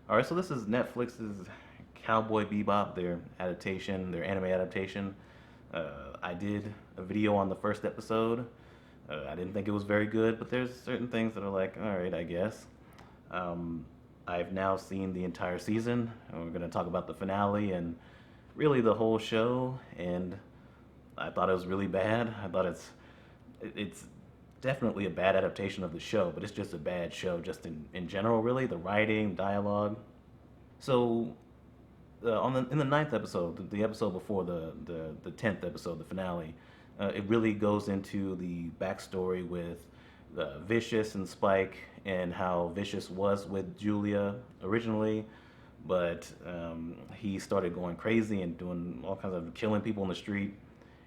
All right, so this is Netflix's Cowboy Bebop, their anime adaptation. I did a video on the first episode. I didn't think it was very good, but there's certain things that are like, all right, I guess. Um, I've now seen the entire season, and we're going to talk about the finale and really the whole show. And I thought it was really bad. I thought it's definitely a bad adaptation of the show, but it's just a bad show just in general, really. The writing, dialogue. So in the ninth episode, the episode before the 10th episode, the finale, it really goes into the backstory with Vicious and Spike and how Vicious was with Julia originally, but he started going crazy and doing all kinds of killing people in the street.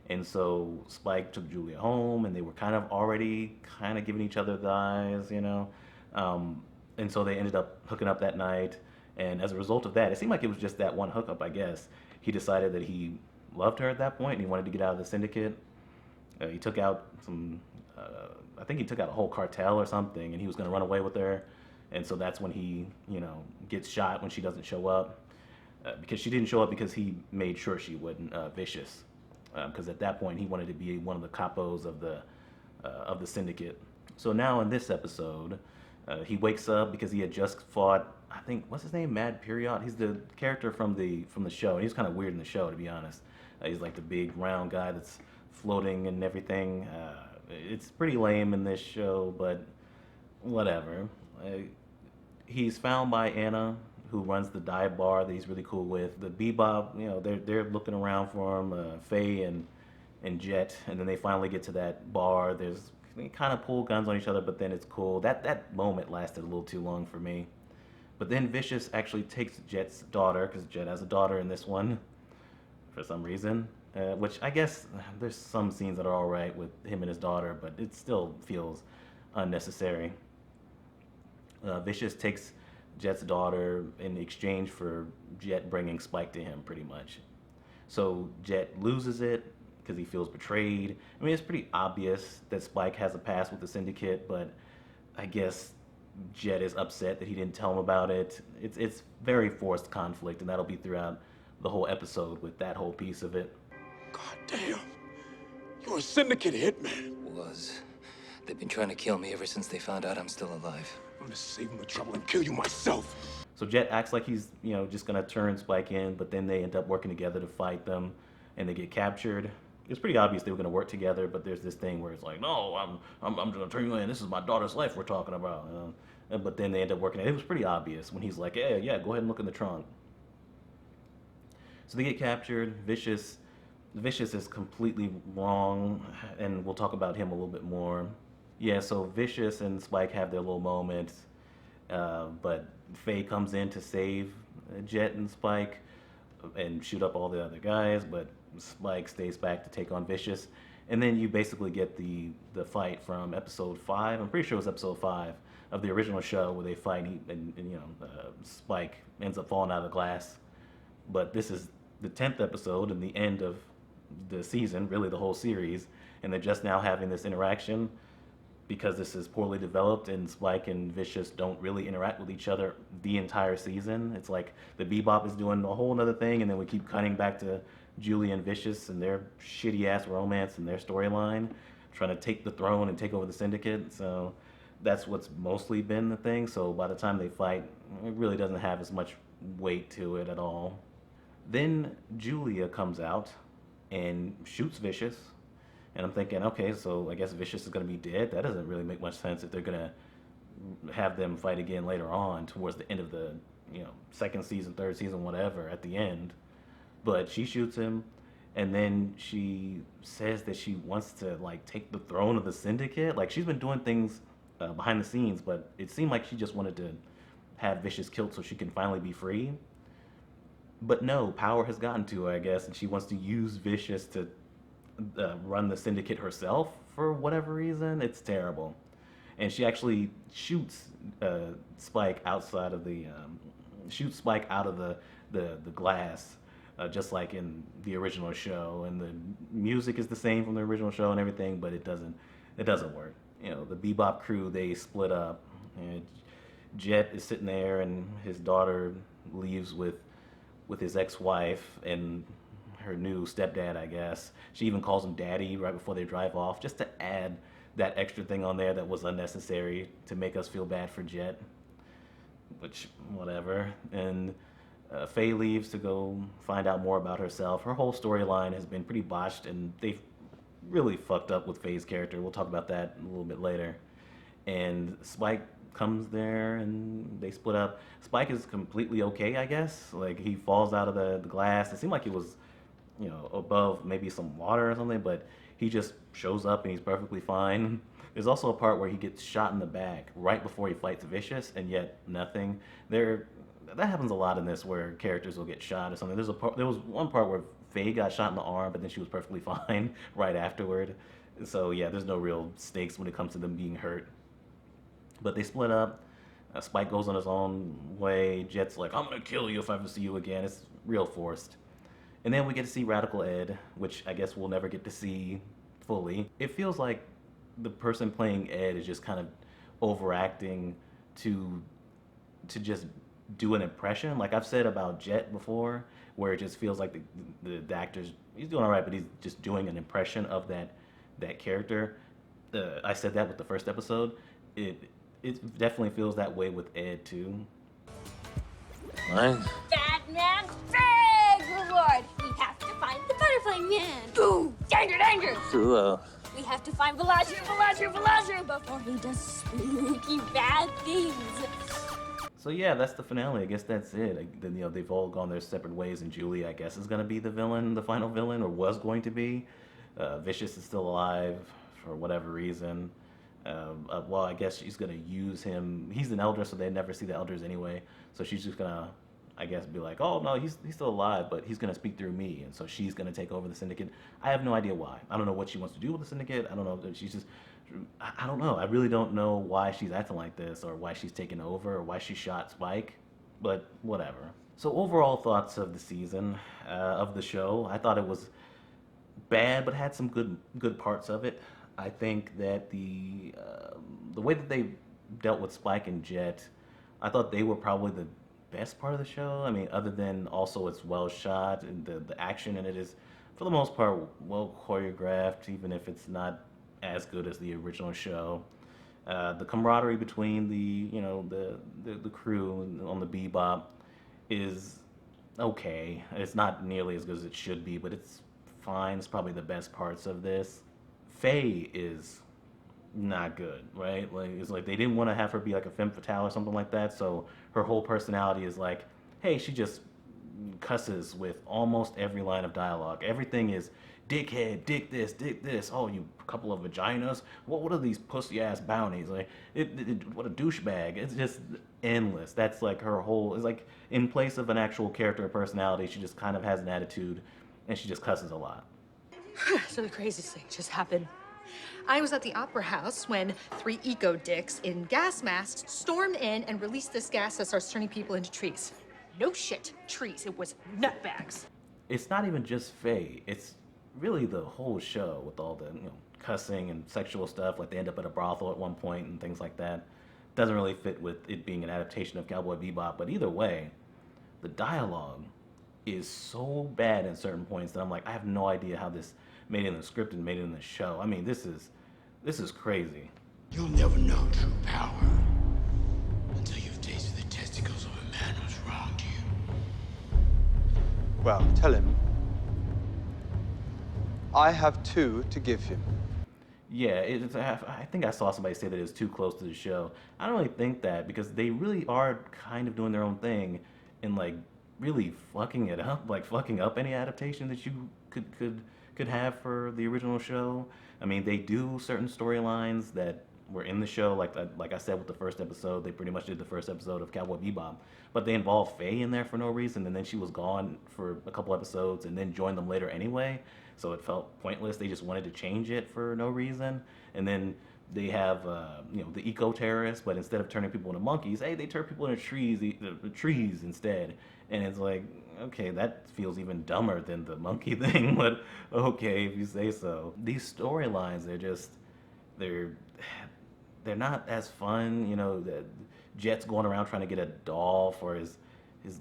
And so Spike took Julia home, and they were kind of already kind of giving each other the eyes, you know. Um, and so they ended up hooking up that night. And as a result of that, it seemed like it was just that one hookup, I guess. He decided that he loved her at that point, and he wanted to get out of the syndicate. He took out I think he took out a whole cartel or something, and he was going to run away with her. And so that's when he, gets shot when she doesn't show up. Because she didn't show up because he made sure she wouldn't, Vicious. Because at that point he wanted to be one of the capos of the syndicate. So now in this episode, he wakes up because he had just fought. I think what's his name, Mad Period. He's the character from the show. And he's kind of weird in the show, to be honest. He's like the big round guy that's floating and everything. It's pretty lame in this show, but whatever. He's found by Anna, who runs the dive bar that he's really cool with. The Bebop, they're looking around for him. Faye and Jet, and then they finally get to that bar. They kind of pull guns on each other, but then it's cool. That moment lasted a little too long for me. But then Vicious actually takes Jet's daughter, because Jet has a daughter in this one, for some reason. Which I guess there's some scenes that are alright with him and his daughter, but it still feels unnecessary. Vicious takes Jet's daughter in exchange for Jet bringing Spike to him, pretty much. So Jet loses it because he feels betrayed. I mean, it's pretty obvious that Spike has a past with the Syndicate, but I guess Jet is upset that he didn't tell him about it. It's very forced conflict, and that'll be throughout the whole episode with that whole piece of it. God damn. You're a syndicate hitman. Was. They've been trying to kill me ever since they found out I'm still alive. I'm gonna save them the trouble and kill you myself. So Jet acts like he's, just gonna turn Spike in, but then they end up working together to fight them, and they get captured. It's pretty obvious they were gonna work together, but there's this thing where it's like, no, I'm gonna turn you in. This is my daughter's life we're talking about. But then they end up working. It was pretty obvious when he's like, yeah, go ahead and look in the trunk. So they get captured. Vicious is completely wrong, and we'll talk about him a little bit more. Yeah, so Vicious and Spike have their little moments, but Faye comes in to save Jet and Spike and shoot up all the other guys, but Spike stays back to take on Vicious. And then you basically get the fight from episode 5. I'm pretty sure it was episode 5 of the original show where they fight and Spike ends up falling out of the glass. But this is the 10th episode and the end of the season, really the whole series, and they're just now having this interaction because this is poorly developed and Spike and Vicious don't really interact with each other the entire season. It's like the Bebop is doing a whole other thing, and then we keep cutting back to Julie and Vicious and their shitty ass romance and their storyline, trying to take the throne and take over the syndicate. So that's what's mostly been the thing. So by the time they fight, it really doesn't have as much weight to it at all. Then Julia comes out and shoots Vicious. And I'm thinking, okay, so I guess Vicious is going to be dead. That doesn't really make much sense if they're going to have them fight again later on towards the end of the, second season, third season, whatever, at the end. But she shoots him, and then she says that she wants to, take the throne of the Syndicate. Like, she's been doing things behind the scenes, but it seemed like she just wanted to have Vicious killed so she can finally be free. But no, power has gotten to her, I guess, and she wants to use Vicious to run the Syndicate herself for whatever reason. It's terrible. And she actually shoots Spike outside of shoots Spike out of the glass, just like in the original show. And the music is the same from the original show and everything, but it doesn't work. The Bebop crew, they split up. And Jet is sitting there, and his daughter leaves with his ex-wife and her new stepdad, I guess. She even calls him daddy right before they drive off, just to add that extra thing on there that was unnecessary to make us feel bad for Jet. Which, whatever. And Faye leaves to go find out more about herself. Her whole storyline has been pretty botched, and they've really fucked up with Faye's character. We'll talk about that a little bit later. And Spike comes there, and they split up. Spike is completely okay, I guess. Like, he falls out of the glass. It seemed like it was, above maybe some water or something, but he just shows up and he's perfectly fine. There's also a part where he gets shot in the back right before he fights Vicious, and yet nothing. That happens a lot in this, where characters will get shot or something. There was one part where Faye got shot in the arm, but then she was perfectly fine right afterward. So yeah, there's no real stakes when it comes to them being hurt. But they split up. Spike goes on his own way. Jet's like, I'm gonna kill you if I ever see you again. It's real forced. And then we get to see Radical Ed, which I guess we'll never get to see fully. It feels like the person playing Ed is just kind of overacting to just do an impression. Like I've said about Jet before, where it just feels like the actor's, he's doing all right, but he's just doing an impression of that character. I said that with the first episode. It definitely feels that way with Ed too. Mine? Batman's big reward! We have to find the butterfly man! Ooh! Danger, danger! Ooh, We have to find Velazio before he does spooky bad things! So yeah, that's the finale. I guess that's it. Then they've all gone their separate ways, and Julie, I guess, is gonna be the villain, the final villain, or was going to be. Vicious is still alive for whatever reason. Well, I guess she's gonna use him. He's an elder, so they never see the elders anyway. So she's just gonna, I guess, be like, oh no, he's still alive, but he's gonna speak through me, and so she's gonna take over the syndicate. I have no idea why. I don't know what she wants to do with the syndicate. I don't know. She's just, I don't know. I really don't know why she's acting like this, or why she's taking over, or why she shot Spike. But whatever. So overall thoughts of the season, of the show. I thought it was bad, but had some good parts of it. I think that the way that they dealt with Spike and Jet, I thought they were probably the best part of the show. I mean, other than also it's well shot, and the action in it is, for the most part, well choreographed, even if it's not as good as the original show. The camaraderie between the crew on the Bebop is okay. It's not nearly as good as it should be, but it's fine. It's probably the best parts of this. Faye is not good, right? Like, it's like they didn't want to have her be like a femme fatale or something like that, so her whole personality is like, hey, she just cusses with almost every line of dialogue. Everything is dickhead, dick this, oh, you couple of vaginas, what are these pussy ass bounties, like what a douchebag. It's just endless. That's like her whole, it's like in place of an actual character or personality, she just kind of has an attitude, and she just cusses a lot. So the craziest thing just happened. I was at the opera house when 3 eco-dicks in gas masks stormed in and released this gas that starts turning people into trees. No shit, trees. It was nutbags. It's not even just Faye. It's really the whole show with all the cussing and sexual stuff. Like they end up at a brothel at one point and things like that. Doesn't really fit with it being an adaptation of Cowboy Bebop. But either way, the dialogue is so bad in certain points that I'm like, I have no idea how this made it in the script and made it in the show. I mean, this is crazy. You'll never know true power until you've tasted the testicles of a man who's wronged you. Well, tell him. I have 2 to give him. Yeah, I think I saw somebody say that it was too close to the show. I don't really think that, because they really are kind of doing their own thing and like really fucking it up, like fucking up any adaptation that you could have for the original show. I mean, they do certain storylines that were in the show, like I said with the first episode, they pretty much did the first episode of Cowboy Bebop, but they involved Faye in there for no reason, and then she was gone for a couple episodes and then joined them later anyway, so it felt pointless. They just wanted to change it for no reason. And then they have the eco-terrorists, but instead of turning people into monkeys, hey, they turn people into trees instead. And it's like, okay, that feels even dumber than the monkey thing, but okay, if you say so. These storylines, they're not as fun. Jet's going around trying to get a doll for his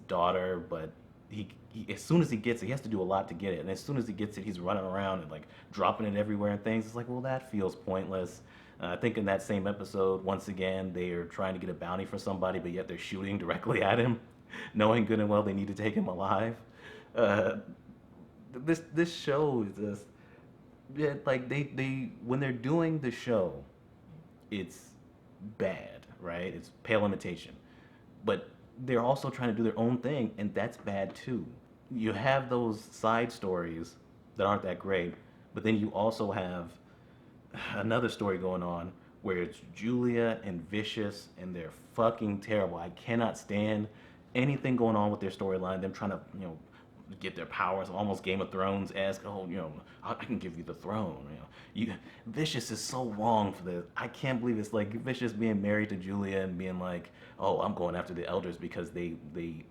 daughter, but he as soon as he gets it, he has to do a lot to get it, and as soon as he gets it, he's running around and like dropping it everywhere and things. It's like, well, that feels pointless. I think in that same episode, once again, they are trying to get a bounty for somebody, but yet they're shooting directly at him, knowing good and well they need to take him alive. Uh, this show is just, yeah, like they when they're doing the show, it's bad, right? It's pale imitation, but they're also trying to do their own thing, and that's bad too. You have those side stories that aren't that great, but then you also have another story going on where it's Julia and Vicious, and they're fucking terrible. I cannot stand anything going on with their storyline. Them trying to, get their powers, almost Game of Thrones esque. Oh, I can give you the throne. Vicious is so wrong for this. I can't believe it's like Vicious being married to Julia and being like, oh, I'm going after the elders because they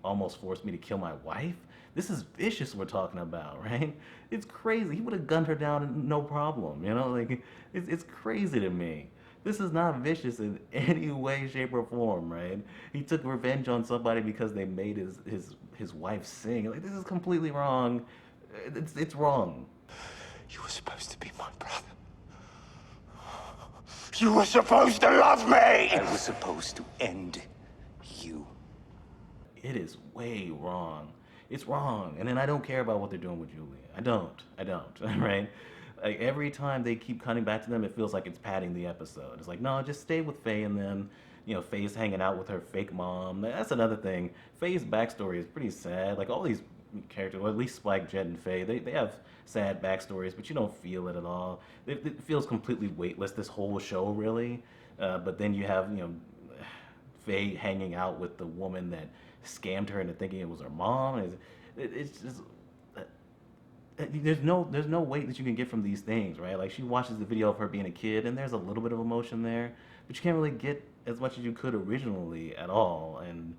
almost forced me to kill my wife. This is Vicious we're talking about, right? It's crazy. He would have gunned her down no problem. Like it's crazy to me. This is not Vicious in any way, shape, or form, right? He took revenge on somebody because they made his wife sing. Like, this is completely wrong. It's wrong. You were supposed to be my brother. You were supposed to love me! I was supposed to end you. It is way wrong. It's wrong. And then I don't care about what they're doing with Julia. I don't, right? Like, every time they keep cutting back to them, it feels like it's padding the episode. It's like, no, just stay with Faye and them. Faye's hanging out with her fake mom. That's another thing. Faye's backstory is pretty sad. Like, all these characters, or at least Spike, Jet, and Faye, they have sad backstories, but you don't feel it at all. It feels completely weightless, this whole show, really. But then you have, Faye hanging out with the woman that scammed her into thinking it was her mom. It's just... There's no weight that you can get from these things, right? Like, she watches the video of her being a kid, and there's a little bit of emotion there, but you can't really get as much as you could originally at all. And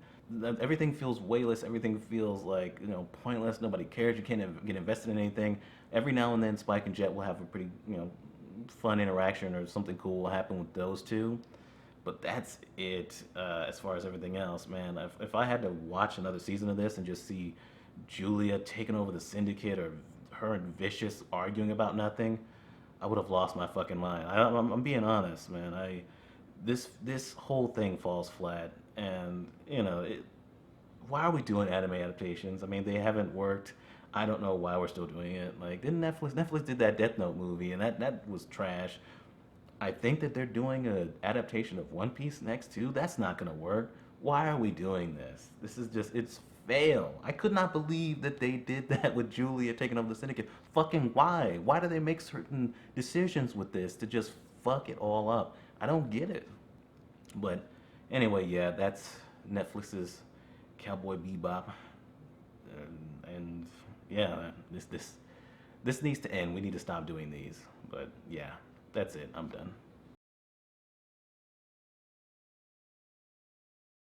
everything feels weightless. Everything feels like, pointless. Nobody cares. You can't get invested in anything. Every now and then, Spike and Jet will have a pretty, fun interaction, or something cool will happen with those two. But that's it as far as everything else, man. If I had to watch another season of this and just see Julia taking over the syndicate, or her and Vicious arguing about nothing, I would have lost my fucking mind. I'm being honest, man. This whole thing falls flat, and why are we doing anime adaptations? I mean, they haven't worked. I don't know why we're still doing it. Like, didn't Netflix did that Death Note movie, and that was trash. I think that they're doing an adaptation of One Piece next too. That's not gonna work. Why are we doing this? This is just, it's fail. I could not believe that they did that with Julia taking over the syndicate. Fucking why? Why do they make certain decisions with this to just fuck it all up? I don't get it. But anyway, yeah, that's Netflix's Cowboy Bebop. And yeah, this needs to end. We need to stop doing these. But yeah, that's it. I'm done.